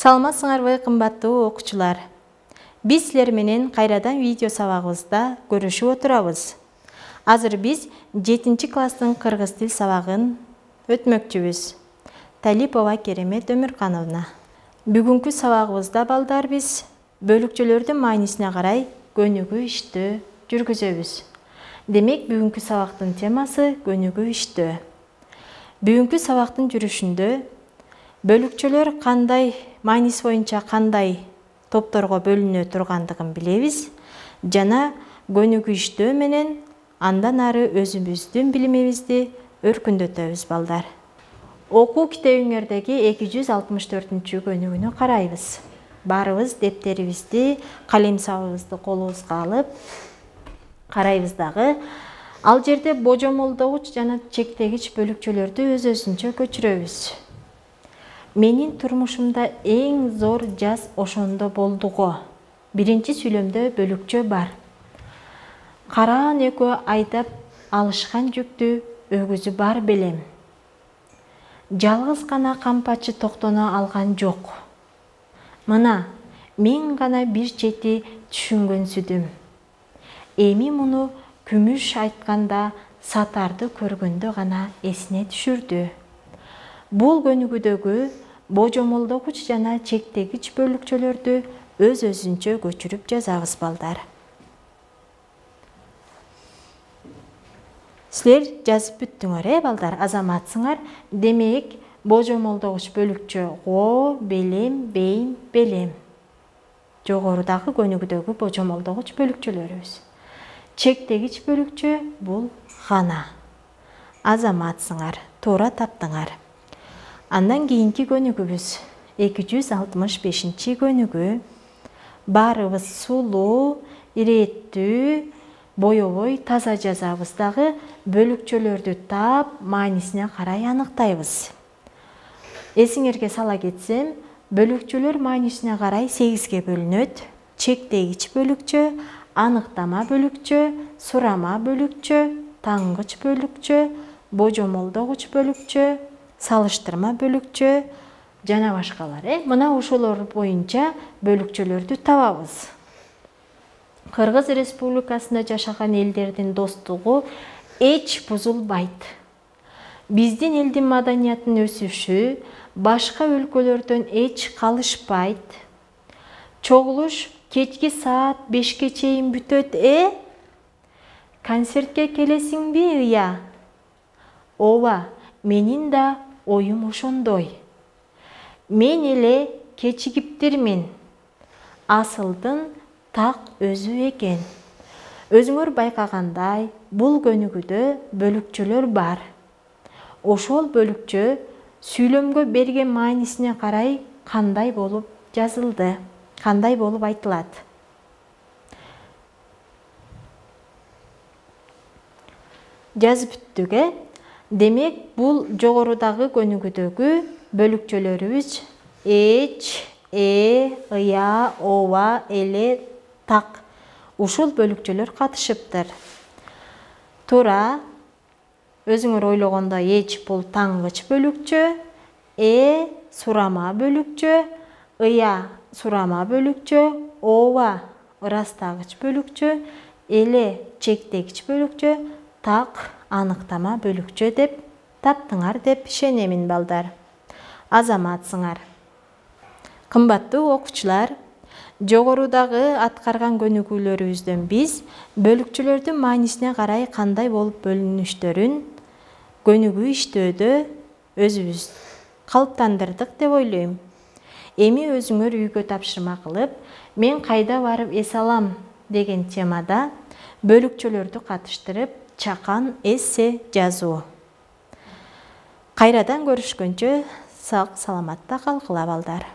Саламатсыңарбы кымбаттуу окуучулар. Биз силер менен кайрадан видео сабагыбызда көрүшүп отурабыз. Азыр биз 7-класстын кыргыз тил сабагын өтмөкчүбүз. Талипова Керемет Өмүркановна. Бүгүнкү сабагыбызда балдар биз бөлүкчөлөрдүн маанисине карай көнүгүү иштөө жүргүзөбүз. Демек, бүгүнкү сабактын темасы көнүгүү иштөө. Бүгүнкү сабактын жүрүшүндө бөлүкчөлөр кандай мааниси боюнча кандай топторго бөлүнө тургандыгын билебиз жана көнүгүү иштөө менен андан ары өзүбүздүн билимибизди өркүндөтөбүз балдар. Окуу китебиңердеги 264 көнүгүүнү карайбыз. Барыбыз дептерибизди, калем сабыбызды колубузга алып карайбыз дагы. Ал жерде божомолдогуч жана чектегич бөлүкчөлөрдү өз-өзүнчө көчүрөбүз. Менин турмушумда эң зор жаз ошондо болдуго. Биринчи сүйлөмдө бөлүкчө бар. Караан экөө айдап алышкан жүктү өгүзү бар белем. Жалгыз гана кампачы токтоно алган жок. Мына, мен гана бир чети түшүнгөнсүдүм. Эми муну күмүш айтканда сатарды көргөндө гана эсине түшүрдү. Бул көнүгүүдөгү божомолдогуч жана чектегич бөлүкчөлөрдү өз-өзүнчө көчүрүп жазабыз балдар. Силер жазып бүттүңөр, балдар, азаматсыңар. Демек, божомолдогуч бөлүкчө го, белем, бейим, белем. Жогорудагы көнүгүүдөгү божомолдогуч бөлүкчөлөрүбүз. Чектегич бөлүкчө бул гана. Азаматсыңар, туура таптыңар. Андан кийинки көнүгүүбүз 265 көнүгүү. Барыбыз сулуу, ирээттүү, боёбой, таза жазабыз дагы бөлүкчөлөрдү таап, маанисине карай аныктайбыз. Эсиңерге сала кетсем, бөлүкчөлөр маанисине карай 8ге бөлүнөт. Чектегич бөлүкчө, аныктама бөлүкчө, сурама бөлүкчө, тангыч бөлүкчө, божомолдогуч бөлүкчө, салыштырма бөлүкчө жана башкалар. Мына ошолор боюнча бөлүкчөлөрдү табабыз. Кыргыз Республикасында жашаган элдердин достугу эч бузулбайт. Биздин элдин маданиятынын өсүшү башка өлкөлөрдөн эч калышпайт. Чогулуш кечки саат 5ке чейин бүтөт, Концертке келесиңби, ыя? Ооба, менин да оюм ошондой. Мен эле кечигиптирмин. Асылдын так өзү экен. Өзүңөр байкагандай, бул көнүгүүдө бөлүкчөлөр бар. Ошол бөлүкчө сүйлөмгө берген маанисине карай кандай болуп жазылды, кандай болуп айтылат. Жазып бүттүк, Демек, бул жогорудагы көнүгүүдөгү бөлүкчөлөрүбүз эч, ыя, ооба, эле, так. Ушул бөлүкчөлөр катышыптыр. Туура, өзүңөр ойлогондо эч бул тангыч бөлүкчө, сурама бөлүкчө, ыя, сурама бөлүкчө, ооба, ырастагыч бөлүкчө, эле, чектегич бөлүкчө, так, аныктама бөлүкчө деп таптыңар деп ишенемин, балдар. Азаматсыңар. Кымбаттуу окуучулар, жогорудагы аткарган көнүгүүлөрүбүздөн биз бөлүкчөлөрдүн маанисине карай кандай болуп бөлүнүштөрүн көнүгүү иштөөдө өзүбүз калыптандырдык деп ойлойм. Эми өзүңөр үйгө тапшырма кылып, мен кайда барып эс алам деген темада бөлүкчөлөрдү катыштырып чакан эссе жазуу. Кайрадан көрүшкөнчө сак саламатта калгыла, балдар.